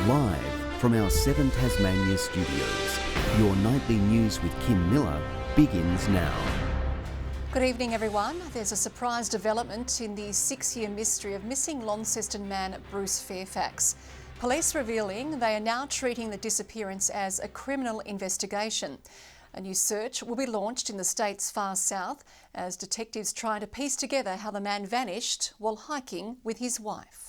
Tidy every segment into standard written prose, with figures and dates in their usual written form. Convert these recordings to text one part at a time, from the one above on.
Live from our 7 Tasmania studios, your nightly news with Kim Miller begins now. Good evening, everyone. There's a surprise development in the 6-year mystery of missing Launceston man Bruce Fairfax. Police revealing they are now treating the disappearance as a criminal investigation. A new search will be launched in the state's far south as detectives try to piece together how the man vanished while hiking with his wife.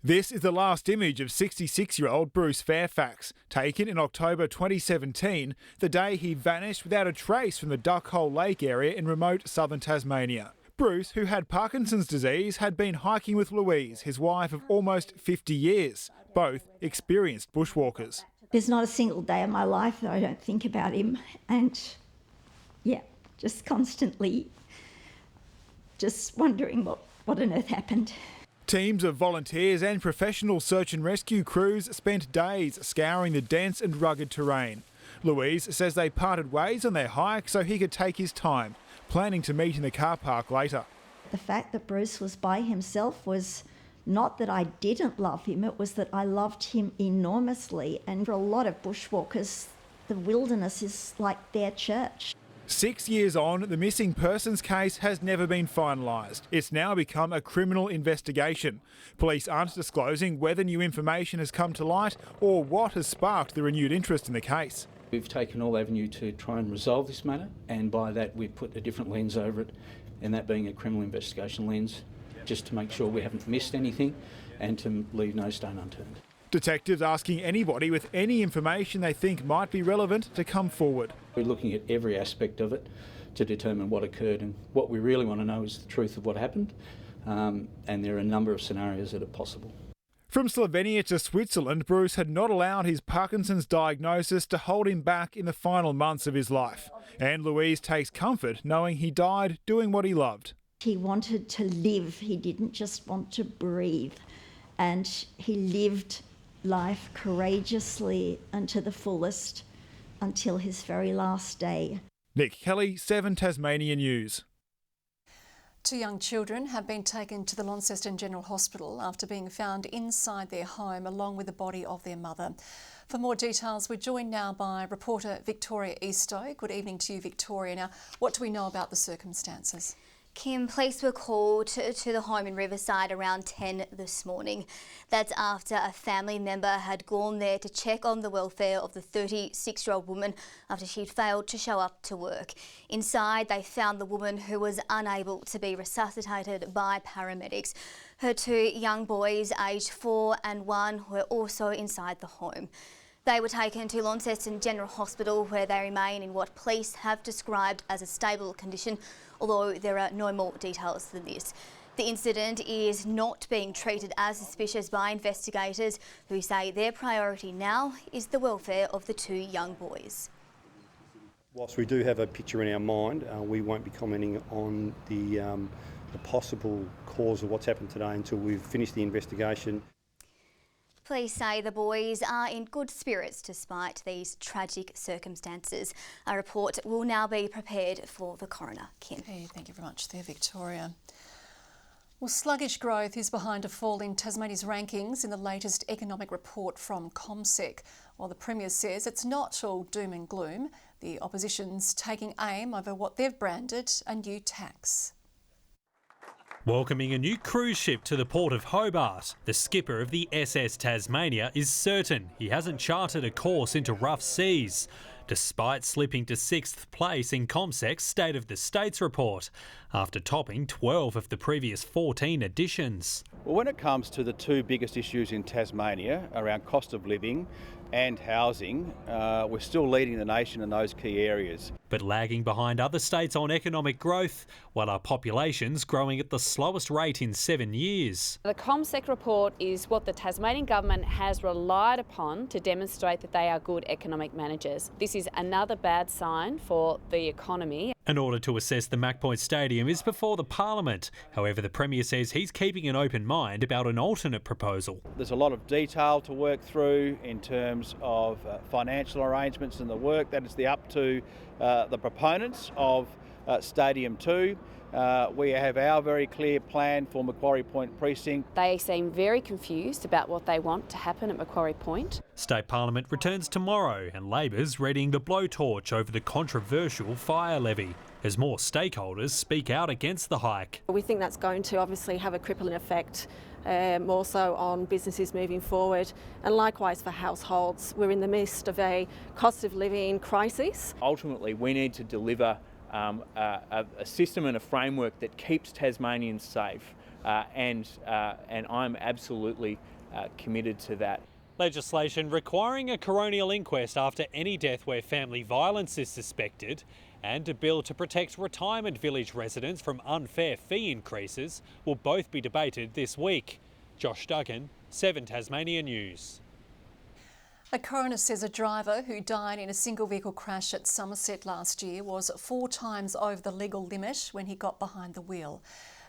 This is the last image of 66-year-old Bruce Fairfax, taken in October 2017, the day he vanished without a trace from the Duckhole Lake area in remote southern Tasmania. Bruce, who had Parkinson's disease, had been hiking with Louise, his wife of almost 50 years, both experienced bushwalkers. There's not a single day of my life that I don't think about him, and just constantly just wondering what on earth happened. Teams of volunteers and professional search and rescue crews spent days scouring the dense and rugged terrain. Louise says they parted ways on their hike so he could take his time, planning to meet in the car park later. The fact that Bruce was by himself was not that I didn't love him, it was that I loved him enormously. And for a lot of bushwalkers, the wilderness is like their church. 6 years on, the missing persons case has never been finalised. It's now become a criminal investigation. Police aren't disclosing whether new information has come to light or what has sparked the renewed interest in the case. We've taken all avenue to try and resolve this matter, and by that we've put a different lens over it, and that being a criminal investigation lens, just to make sure we haven't missed anything and to leave no stone unturned. Detectives asking anybody with any information they think might be relevant to come forward. We're looking at every aspect of it to determine what occurred, and what we really want to know is the truth of what happened, and there are a number of scenarios that are possible. From Slovenia to Switzerland, Bruce had not allowed his Parkinson's diagnosis to hold him back in the final months of his life. And Louise takes comfort knowing he died doing what he loved. He wanted to live, he didn't just want to breathe, and he lived life courageously and to the fullest until his very last day. Nick Kelly, 7 Tasmanian News. 2 young children have been taken to the Launceston General Hospital after being found inside their home along with the body of their mother. For more details, we're joined now by reporter Victoria Eastoe. Good evening to you, Victoria. Now, what do we know about the circumstances? Kim, police were called to the home in Riverside around 10 this morning. That's after a family member had gone there to check on the welfare of the 36-year-old woman after she'd failed to show up to work. Inside, they found the woman who was unable to be resuscitated by paramedics. Her 2 young boys, aged 4 and 1, were also inside the home. They were taken to Launceston General Hospital, where they remain in what police have described as a stable condition, although there are no more details than this. The incident is not being treated as suspicious by investigators, who say their priority now is the welfare of the 2 young boys. Whilst we do have a picture in our mind, we won't be commenting on the possible cause of what's happened today until we've finished the investigation. Police say the boys are in good spirits despite these tragic circumstances. A report will now be prepared for the coroner. Kim. Okay, thank you very much there, Victoria. Well, sluggish growth is behind a fall in Tasmania's rankings in the latest economic report from CommSec. While the Premier says it's not all doom and gloom, the opposition's taking aim over what they've branded a new tax. Welcoming a new cruise ship to the port of Hobart, the skipper of the SS Tasmania is certain he hasn't charted a course into rough seas, despite slipping to 6th place in CommSec's State of the States report, after topping 12 of the previous 14 editions. Well, when it comes to the 2 biggest issues in Tasmania around cost of living and housing, we're still leading the nation in those key areas. But lagging behind other states on economic growth, while our population's growing at the slowest rate in 7 years. The CommSec report is what the Tasmanian government has relied upon to demonstrate that they are good economic managers. This is another bad sign for the economy. An order to assess the Mac Point Stadium is before the Parliament. However, the Premier says he's keeping an open mind about an alternate proposal. There's a lot of detail to work through in terms of financial arrangements and the work that is up to the proponents of Stadium 2. We have our very clear plan for Macquarie Point Precinct. They seem very confused about what they want to happen at Macquarie Point. State Parliament returns tomorrow and Labor's readying the blowtorch over the controversial fire levy as more stakeholders speak out against the hike. We think that's going to obviously have a crippling effect more so on businesses moving forward, and likewise for households. We're in the midst of a cost of living crisis. Ultimately, we need to deliver a system and a framework that keeps Tasmanians safe, and I'm absolutely committed to that. Legislation requiring a coronial inquest after any death where family violence is suspected, and a bill to protect retirement village residents from unfair fee increases will both be debated this week. Josh Duggan, 7 Tasmania News. A coroner says a driver who died in a single vehicle crash at Somerset last year was 4 times over the legal limit when he got behind the wheel.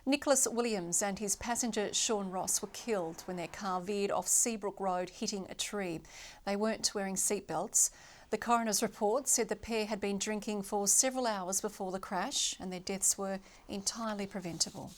Nicholas Williams and his passenger Sean Ross were killed when their car veered off Seabrook Road, hitting a tree. They weren't wearing seatbelts. The coroner's report said the pair had been drinking for several hours before the crash and their deaths were entirely preventable.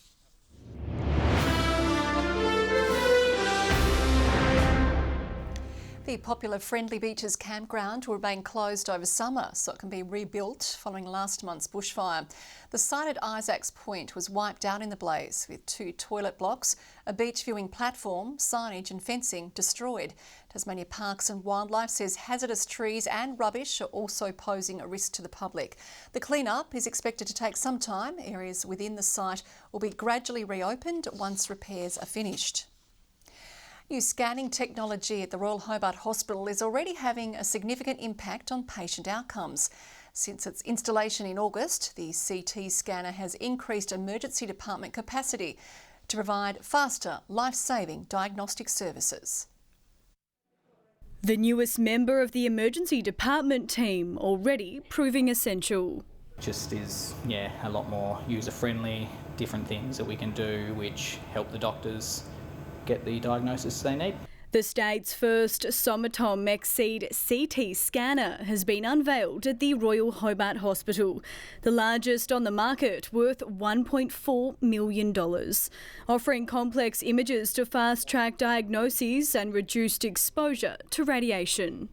The popular Friendly Beaches campground will remain closed over summer so it can be rebuilt following last month's bushfire. The site at Isaacs Point was wiped out in the blaze with 2 toilet blocks, a beach viewing platform, signage and fencing destroyed. Tasmania Parks and Wildlife says hazardous trees and rubbish are also posing a risk to the public. The clean-up is expected to take some time. Areas within the site will be gradually reopened once repairs are finished. New scanning technology at the Royal Hobart Hospital is already having a significant impact on patient outcomes. Since its installation in August, the CT scanner has increased emergency department capacity to provide faster, life-saving diagnostic services. The newest member of the emergency department team already proving essential. Just is, a lot more user-friendly, different things that we can do which help the doctors get the diagnosis they need. The state's first Somatom Exceed CT scanner has been unveiled at the Royal Hobart Hospital, the largest on the market, worth $1.4 million, offering complex images to fast-track diagnoses and reduced exposure to radiation.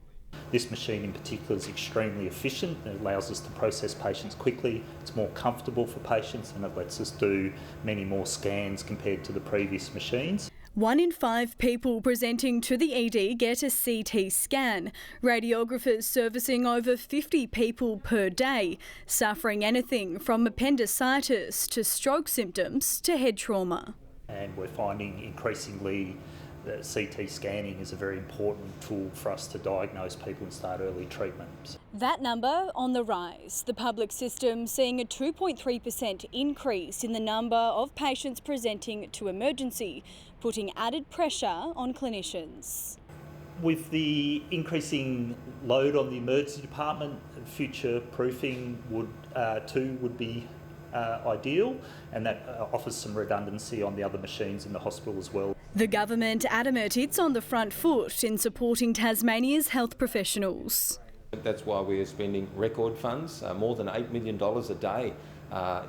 This machine in particular is extremely efficient. It allows us to process patients quickly. It's more comfortable for patients and it lets us do many more scans compared to the previous machines. 1 in 5 people presenting to the ED get a CT scan. Radiographers servicing over 50 people per day, suffering anything from appendicitis to stroke symptoms to head trauma. And we're finding increasingly that CT scanning is a very important tool for us to diagnose people and start early treatment. That number on the rise. The public system seeing a 2.3% increase in the number of patients presenting to emergency, putting added pressure on clinicians. With the increasing load on the emergency department, future proofing would be ideal, and that offers some redundancy on the other machines in the hospital as well. The government adamant it's on the front foot in supporting Tasmania's health professionals. That's why we're spending record funds, more than $8 million a day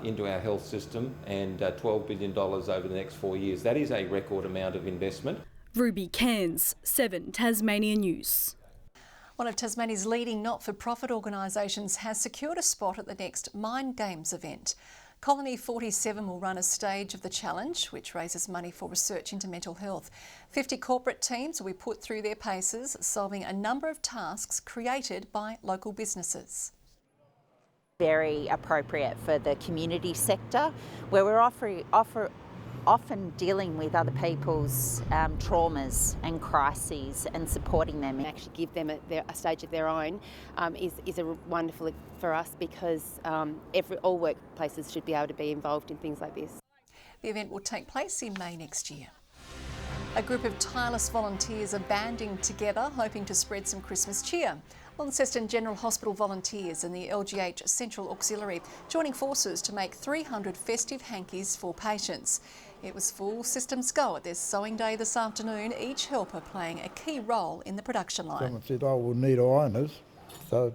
into our health system, and $12 billion over the next 4 years. That is a record amount of investment. Ruby Cairns, 7 Tasmania News. One of Tasmania's leading not-for-profit organisations has secured a spot at the next Mind Games event. Colony 47 will run a stage of the challenge, which raises money for research into mental health. 50 corporate teams will be put through their paces, solving a number of tasks created by local businesses. Very appropriate for the community sector, where we're often dealing with other people's traumas and crises and supporting them. And actually give them a stage of their own is a wonderful for us, because all workplaces should be able to be involved in things like this. The event will take place in May next year. A group of tireless volunteers are banding together, hoping to spread some Christmas cheer. Launceston General Hospital volunteers and the LGH Central Auxiliary joining forces to make 300 festive hankies for patients. It was full systems go at their sewing day this afternoon, each helper playing a key role in the production line. Someone said, oh, we'll need ironers. So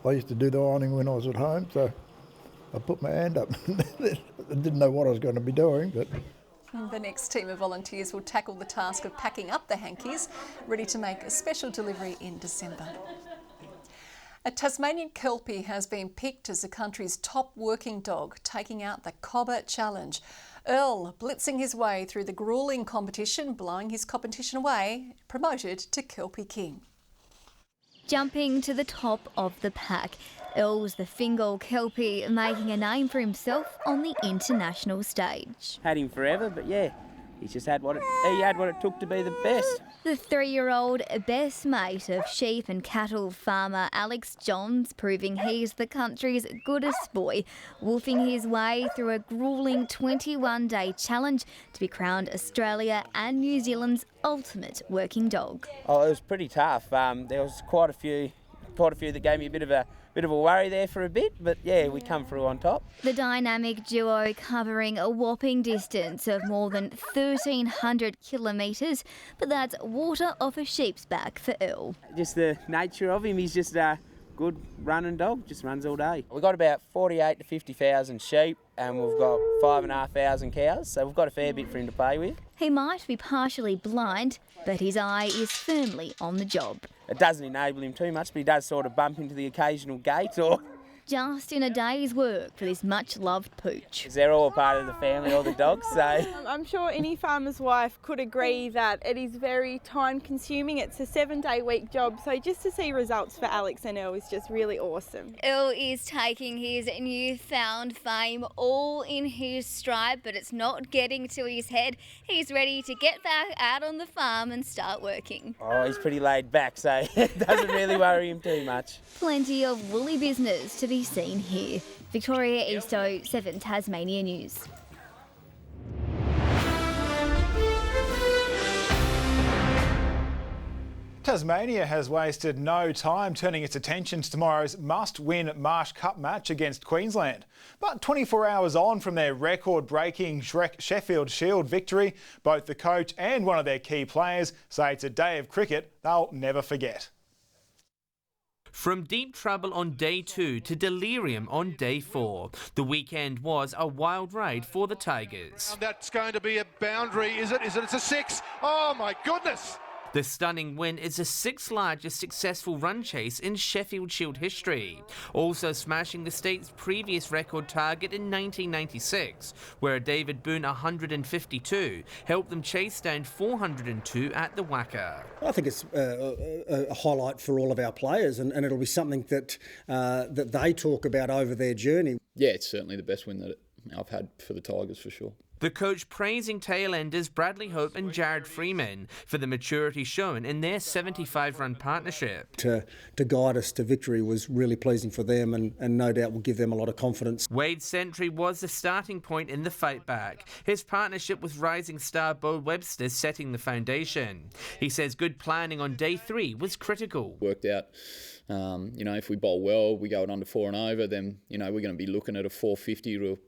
I used to do the ironing when I was at home, so I put my hand up. I didn't know what I was going to be doing, but... The next team of volunteers will tackle the task of packing up the hankies, ready to make a special delivery in December. A Tasmanian Kelpie has been picked as the country's top working dog, taking out the Cobber Challenge. Earl blitzing his way through the gruelling competition, blowing his competition away, promoted to Kelpie King. Jumping to the top of the pack, Earl was the Fingal Kelpie, making a name for himself on the international stage. Had him forever, but yeah, he had what it took to be the best. The 3-year-old best mate of sheep and cattle farmer Alex Johns, proving he's the country's goodest boy, wolfing his way through a gruelling 21-day challenge to be crowned Australia and New Zealand's ultimate working dog. Oh, it was pretty tough. There was quite a few that gave me a bit of a worry there for a bit, but yeah, we come through on top. The dynamic duo covering a whopping distance of more than 1,300 kilometres, but that's water off a sheep's back for Earl. Just the nature of him, he's just a good running dog, just runs all day. We've got about 48 to 50,000 sheep and we've got 5,500 cows, so we've got a fair bit for him to play with. He might be partially blind, but his eye is firmly on the job. It doesn't enable him too much, but he does sort of bump into the occasional gate or... Just in a day's work for this much-loved pooch. They're all part of the family, all the dogs, so... I'm sure any farmer's wife could agree that it is very time-consuming. It's a 7-day week job, so just to see results for Alex and Earl is just really awesome. Earl is taking his newfound fame all in his stride, but it's not getting to his head. He's ready to get back out on the farm and start working. Oh, he's pretty laid back, so it doesn't really worry him too much. Plenty of woolly business to be seen here. Victoria Easto, 7 Tasmania News. Tasmania has wasted no time turning its attention to tomorrow's must-win Marsh Cup match against Queensland. But 24 hours on from their record-breaking Sheffield Shield victory, both the coach and one of their key players say it's a day of cricket they'll never forget. From deep trouble on day 2 to delirium on day 4, the weekend was a wild ride for the Tigers. That's going to be a boundary, is it? It's a 6. Oh my goodness! The stunning win is the 6th largest successful run chase in Sheffield Shield history, also smashing the state's previous record target in 1996, where David Boone 152 helped them chase down 402 at the Wacker. I think it's a highlight for all of our players, and it'll be something that that they talk about over their journey. Yeah, it's certainly the best win that I've had for the Tigers for sure. The coach praising tail-enders Bradley Hope and Jared Freeman for the maturity shown in their 75-run partnership. To guide us to victory was really pleasing for them and no doubt will give them a lot of confidence. Wade's century was the starting point in the fight back. His partnership with rising star Bo Webster setting the foundation. He says good planning on day 3 was critical. Worked out, if we bowl well, we go it under 4 and over, then, we're going to be looking at a 450 to,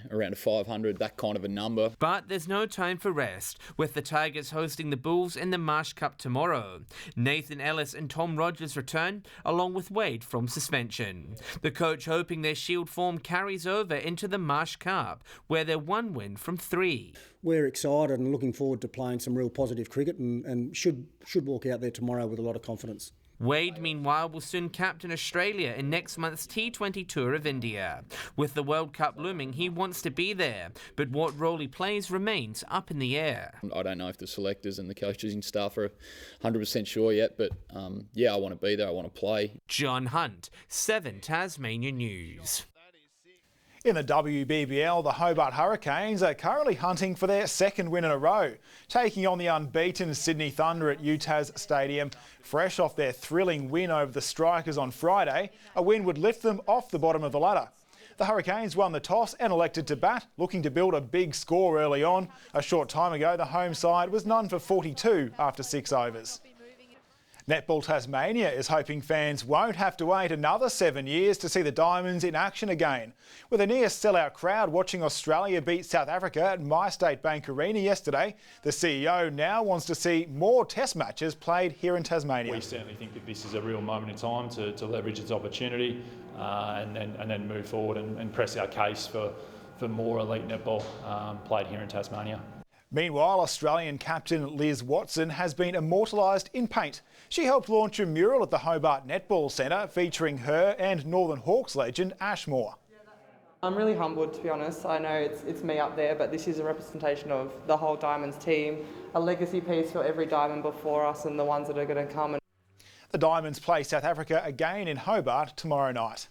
around a 500, that kind of a number. But there's no time for rest, with the Tigers hosting the Bulls in the Marsh Cup tomorrow. Nathan Ellis and Tom Rogers return, along with Wade from suspension. The coach hoping their Shield form carries over into the Marsh Cup, where they're 1 win from 3. We're excited and looking forward to playing some real positive cricket and should walk out there tomorrow with a lot of confidence. Wade, meanwhile, will soon captain Australia in next month's T20 tour of India. With the World Cup looming, he wants to be there, but what role he plays remains up in the air. I don't know if the selectors and the coaches and staff are 100% sure yet, but I want to be there, I want to play. John Hunt, 7 Tasmania News. In the WBBL, the Hobart Hurricanes are currently hunting for their 2nd win in a row, taking on the unbeaten Sydney Thunder at UTAS Stadium. Fresh off their thrilling win over the Strikers on Friday, a win would lift them off the bottom of the ladder. The Hurricanes won the toss and elected to bat, looking to build a big score early on. A short time ago, the home side was none for 42 after 6 overs. Netball Tasmania is hoping fans won't have to wait another 7 years to see the Diamonds in action again. With a near sellout crowd watching Australia beat South Africa at MyState Bank Arena yesterday, the CEO now wants to see more test matches played here in Tasmania. We certainly think that this is a real moment in time to leverage its opportunity and then move forward and press our case for more elite netball played here in Tasmania. Meanwhile, Australian captain Liz Watson has been immortalised in paint. She helped launch a mural at the Hobart Netball Centre featuring her and Northern Hawks legend Ashmore. I'm really humbled, to be honest. I know it's me up there, but this is a representation of the whole Diamonds team, a legacy piece for every Diamond before us and the ones that are going to come. The Diamonds play South Africa again in Hobart tomorrow night.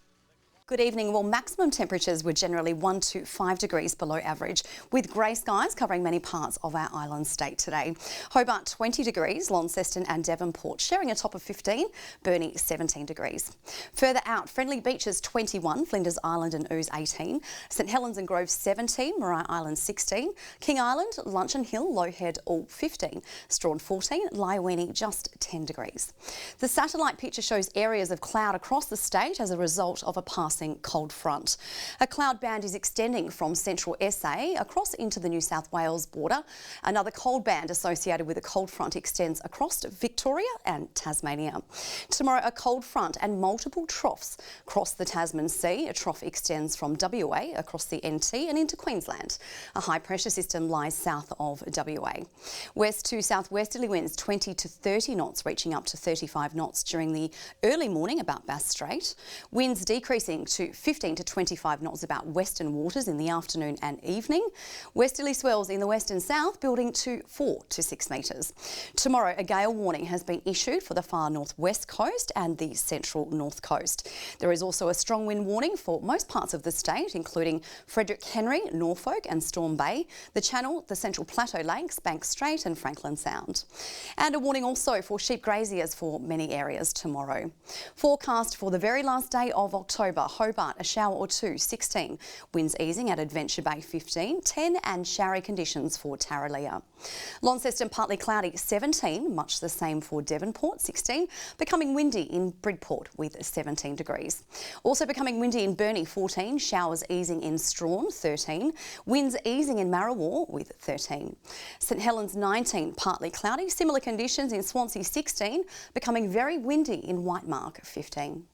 Good evening. Well, maximum temperatures were generally 1 to 5 degrees below average, with grey skies covering many parts of our island state today. Hobart 20 degrees, Launceston and Devonport sharing a top of 15, Burnie 17 degrees. Further out, Friendly Beaches 21, Flinders Island and Ooze 18, St Helens and Grove 17, Maria Island 16, King Island, Luncheon Hill, Low Head all 15, Strawn 14, Lyweenie just 10 degrees. The satellite picture shows areas of cloud across the state as a result of a passing cold front. A cloud band is extending from central SA across into the New South Wales border. Another cold band associated with a cold front extends across to Victoria and Tasmania. Tomorrow, a cold front and multiple troughs cross the Tasman Sea. A trough extends from WA across the NT and into Queensland. A high pressure system lies south of WA. West to southwesterly winds 20 to 30 knots, reaching up to 35 knots during the early morning about Bass Strait. Winds decreasing to 15 to 25 knots about western waters in the afternoon and evening. Westerly swells in the west and south building to 4 to 6 metres. Tomorrow, a gale warning has been issued for the far northwest coast and the central north coast. There is also a strong wind warning for most parts of the state, including Frederick Henry, Norfolk and Storm Bay, the Channel, the Central Plateau Lakes, Bank Strait and Franklin Sound. And a warning also for sheep graziers for many areas tomorrow. Forecast for the very last day of October. Hobart, a shower or two, 16. Winds easing at Adventure Bay, 15. 10 and showery conditions for Tarraleah. Launceston, partly cloudy, 17. Much the same for Devonport, 16. Becoming windy in Bridport with 17 degrees. Also becoming windy in Burnie, 14. Showers easing in Strawn, 13. Winds easing in Marrawar with 13. St Helens, 19. Partly cloudy. Similar conditions in Swansea, 16. Becoming very windy in Whitemark, 15.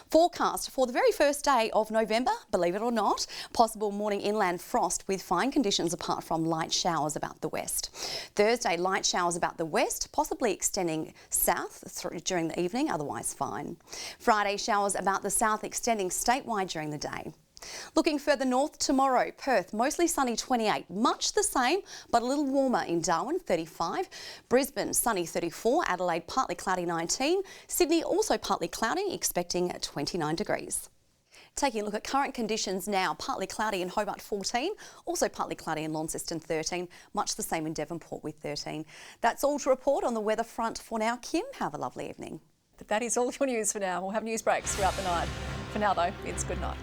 Forecast for the very first day of November, believe it or not, possible morning inland frost with fine conditions apart from light showers about the west. Thursday, light showers about the west, possibly extending south during the evening, otherwise fine. Friday, showers about the south extending statewide during the day. Looking further north tomorrow, Perth mostly sunny 28, much the same but a little warmer in Darwin 35, Brisbane sunny 34, Adelaide partly cloudy 19, Sydney also partly cloudy expecting 29 degrees. Taking a look at current conditions now, partly cloudy in Hobart 14, also partly cloudy in Launceston 13, much the same in Devonport with 13. That's all to report on the weather front for now. Kim, have a lovely evening. But that is all your news for now. We'll have news breaks throughout the night. For now though, it's good night.